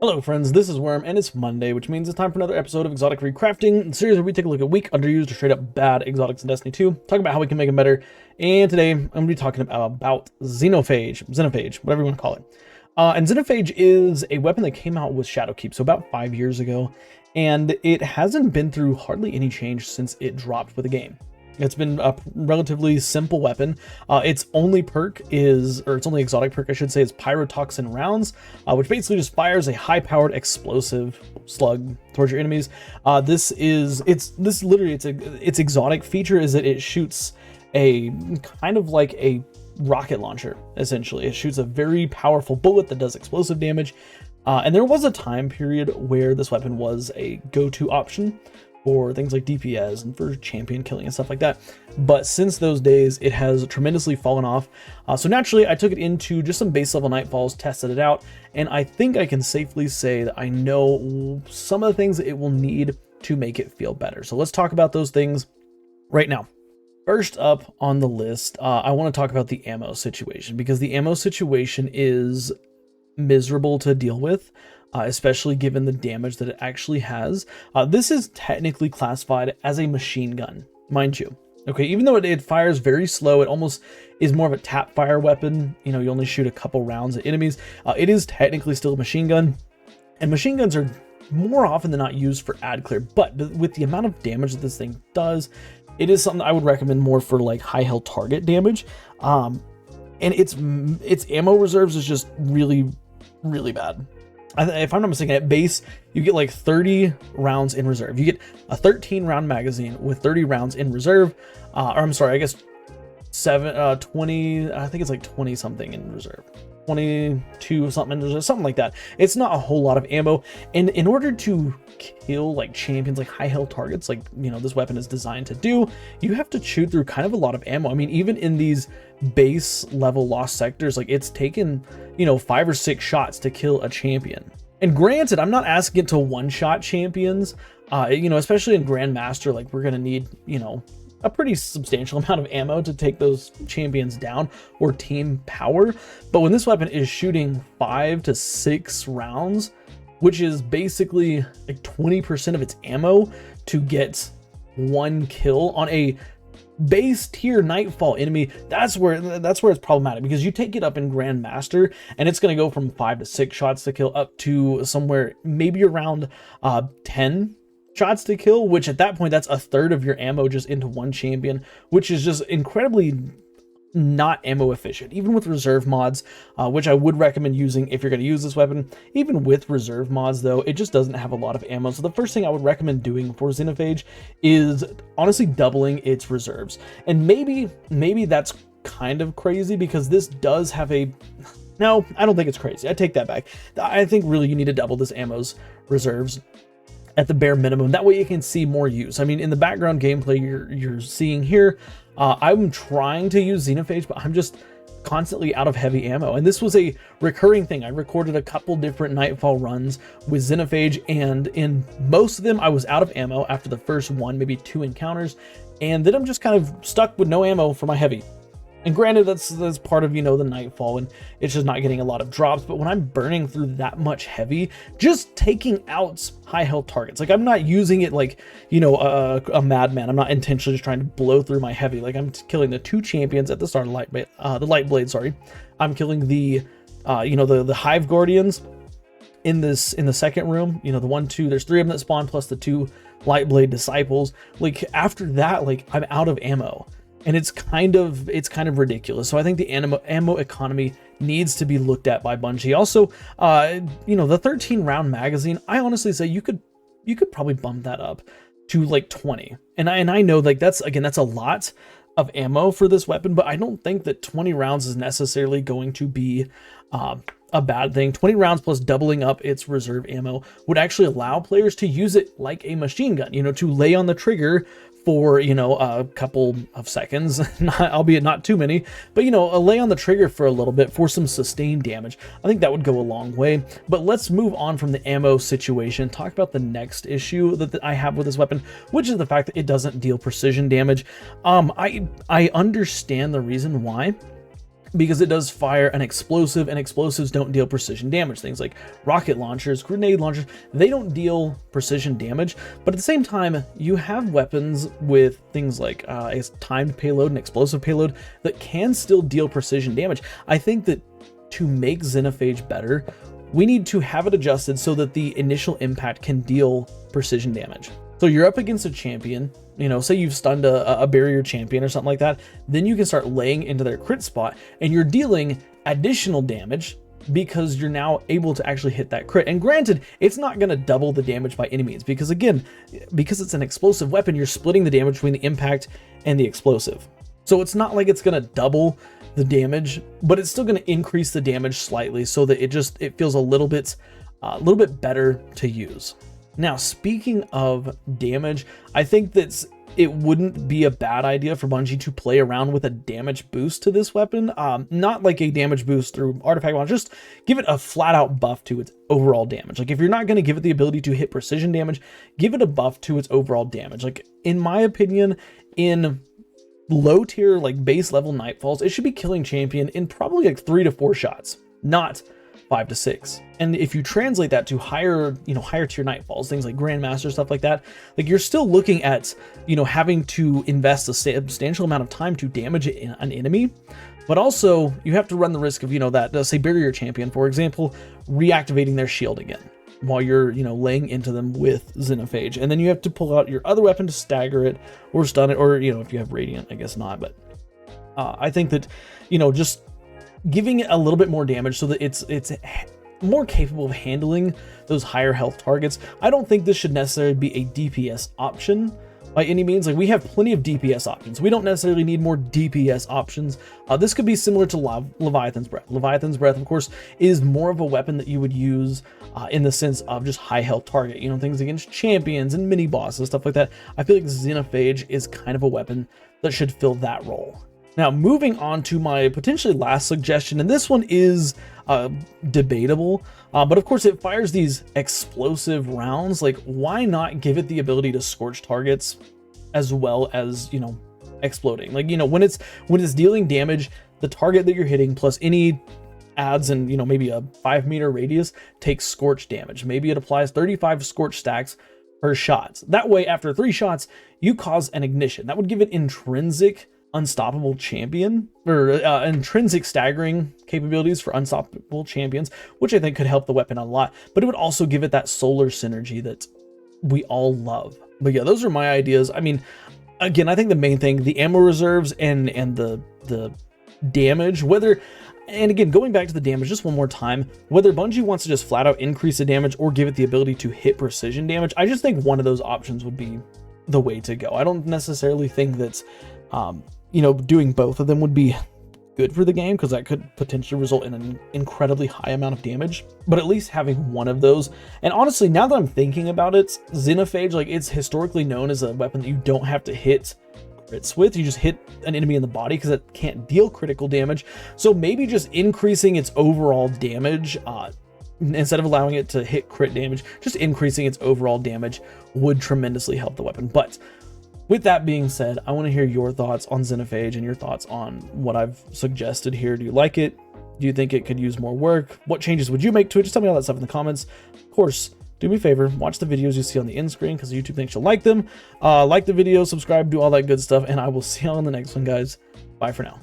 Hello friends, this is Worm, and it's Monday, which means it's time for another episode of Exotic Recrafting, the series where we take a look at weak, underused, or straight up bad exotics in Destiny 2, talk about how we can make them better, and today I'm going to be talking about Xenophage, whatever you want to call it. And Xenophage is a weapon that came out with Shadowkeep, so about 5 years ago, and it hasn't been through hardly any change since it dropped with the game. It's been a relatively simple weapon. Its only perk is, or its only exotic perk, I should say, is Pyrotoxin Rounds, which basically just fires a high-powered explosive slug towards your enemies. Its exotic feature is that it shoots a kind of like a rocket launcher, essentially. It shoots a very powerful bullet that does explosive damage. And there was a time period where this weapon was a go-to option for things like DPS and for champion killing and stuff like that. But since those days, it has tremendously fallen off. So naturally, I took it into just some base level nightfalls, tested it out, and I think I can safely say that I know some of the things that it will need to make it feel better. So let's talk about those things right now. First up on the list, I want to talk about the ammo situation, because the ammo situation is miserable to deal with. Especially given the damage that it actually has. This is technically classified as a machine gun, mind you. Okay, even though it fires very slow, it almost is more of a tap fire weapon. You know, you only shoot a couple rounds at enemies. It is technically still a machine gun, and machine guns are more often than not used for ad clear. But with the amount of damage that this thing does, it is something I would recommend more for like high health target damage. And its ammo reserves is just really, really bad. If I'm not mistaken, at base, you get like 30 rounds in reserve. You get a 13 round magazine with 30 rounds in reserve. Or I'm sorry, I guess 20, I think it's like 20 something in reserve. 22 something in reserve, something like that. It's not a whole lot of ammo. And in order to kill like champions, like high health targets, like, you know, this weapon is designed to do, you have to chew through kind of a lot of ammo. I mean, even in these base level lost sectors, like it's taken, you know, 5 or 6 shots to kill a champion. And granted, I'm not asking it to one-shot champions, you know, especially in Grandmaster, like we're gonna need, you know, a pretty substantial amount of ammo to take those champions down, or team power. But when this weapon is shooting 5 to 6 rounds, which is basically like 20% of its ammo to get 1 kill on a base tier nightfall enemy, that's where it's problematic, because you take it up in Grandmaster and it's going to go from 5 to 6 shots to kill up to somewhere maybe around 10 shots to kill, which at that point, that's a third of your ammo just into one champion, which is just incredibly not ammo efficient, even with reserve mods, which I would recommend using if you're going to use this weapon. Even with reserve mods though, it just doesn't have a lot of ammo. So the first thing I would recommend doing for Xenophage is honestly doubling its reserves. And maybe that's kind of crazy, because this does have a, no, I don't think it's crazy. I take that back. I think really you need to double this ammo's reserves at the bare minimum. That way you can see more use. I mean, in the background gameplay you're seeing here, I'm trying to use Xenophage, but I'm just constantly out of heavy ammo. And this was a recurring thing. I recorded a couple different Nightfall runs with Xenophage, and in most of them I was out of ammo after the first 1, maybe 2 encounters, and then I'm just kind of stuck with no ammo for my heavy. And granted, that's part of, you know, the Nightfall, and it's just not getting a lot of drops. But when I'm burning through that much heavy, just taking out high health targets, like I'm not using it like, you know, a madman. I'm not intentionally just trying to blow through my heavy. Like I'm killing the 2 champions at the start of the light blade. Sorry, I'm killing the, you know, the Hive Guardians in the second room. You know, the 1, 2. There's 3 of them that spawn plus the 2 light blade disciples. Like after that, like I'm out of ammo. And it's kind of ridiculous. So I think the ammo economy needs to be looked at by Bungie. Also, you know, the 13 round magazine, I honestly say you could probably bump that up to like 20. And I know like that's a lot of ammo for this weapon, but I don't think that 20 rounds is necessarily going to be a bad thing. 20 rounds plus doubling up its reserve ammo would actually allow players to use it like a machine gun, you know, to lay on the trigger for, you know, a couple of seconds, albeit not too many, but, you know, lay on the trigger for a little bit for some sustained damage. I think that would go a long way. But let's move on from the ammo situation, talk about the next issue that I have with this weapon, which is the fact that it doesn't deal precision damage. I understand the reason why. because it does fire an explosive, and explosives don't deal precision damage. Things like rocket launchers, grenade launchers, they don't deal precision damage, but at the same time, you have weapons with things like a timed payload and explosive payload that can still deal precision damage. I think that to make Xenophage better, we need to have it adjusted so that the initial impact can deal precision damage. So you're up against a champion, you know, say you've stunned a barrier champion or something like that, then you can start laying into their crit spot and you're dealing additional damage because you're now able to actually hit that crit. And granted, it's not going to double the damage by any means, because again, because it's an explosive weapon, you're splitting the damage between the impact and the explosive. So it's not like it's going to double the damage, but it's still going to increase the damage slightly so that it feels a little bit better to use. Now, speaking of damage, I think that it wouldn't be a bad idea for Bungie to play around with a damage boost to this weapon. Not like a damage boost through artifact launch, just give it a flat out buff to its overall damage. Like if you're not going to give it the ability to hit precision damage, give it a buff to its overall damage. Like in my opinion, in low tier, like base level Nightfalls, it should be killing champion in probably like 3 to 4 shots, not 5 to 6. And if you translate that to higher tier Nightfalls, things like Grandmaster, stuff like that, like you're still looking at, having to invest a substantial amount of time to damage an enemy, but also you have to run the risk of, that, say barrier champion, for example, reactivating their shield again while you're, laying into them with Xenophage. And then you have to pull out your other weapon to stagger it or stun it, or, if you have Radiant, I guess not. But I think that, just giving it a little bit more damage so that it's more capable of handling those higher health targets. I don't think this should necessarily be a DPS option by any means. Like we have plenty of DPS options. We don't necessarily need more DPS options. This could be similar to Leviathan's Breath. Leviathan's Breath, of course, is more of a weapon that you would use in the sense of just high health target, things against champions and mini bosses, stuff like that. I feel like Xenophage is kind of a weapon that should fill that role. Now, moving on to my potentially last suggestion, and this one is debatable, but of course it fires these explosive rounds. Like, why not give it the ability to scorch targets as well as, exploding? Like, when it's dealing damage, the target that you're hitting plus any adds and, maybe a 5-meter radius takes scorch damage. Maybe it applies 35 scorch stacks per shot. That way, after 3 shots, you cause an ignition. That would give it intrinsic unstoppable champion, or intrinsic staggering capabilities for unstoppable champions, which I think could help the weapon a lot, but it would also give it that solar synergy that we all love. But yeah, those are my ideas. I mean, again, I think the main thing, the ammo reserves and the damage, and again, going back to the damage just one more time, whether Bungie wants to just flat out increase the damage or give it the ability to hit precision damage, I just think one of those options would be the way to go. I don't necessarily think that's doing both of them would be good for the game, because that could potentially result in an incredibly high amount of damage, but at least having one of those. And honestly, now that I'm thinking about it, Xenophage, like, it's historically known as a weapon that you don't have to hit crits with. You just hit an enemy in the body because it can't deal critical damage. So maybe just increasing its overall damage, instead of allowing it to hit crit damage, just increasing its overall damage would tremendously help the weapon. But with that being said, I want to hear your thoughts on Xenophage and your thoughts on what I've suggested here. Do you like it? Do you think it could use more work? What changes would you make to it? Just tell me all that stuff in the comments. Of course, do me a favor, watch the videos you see on the end screen, because YouTube thinks you'll like them. Like the video, subscribe, do all that good stuff, and I will see you on the next one, guys. Bye for now.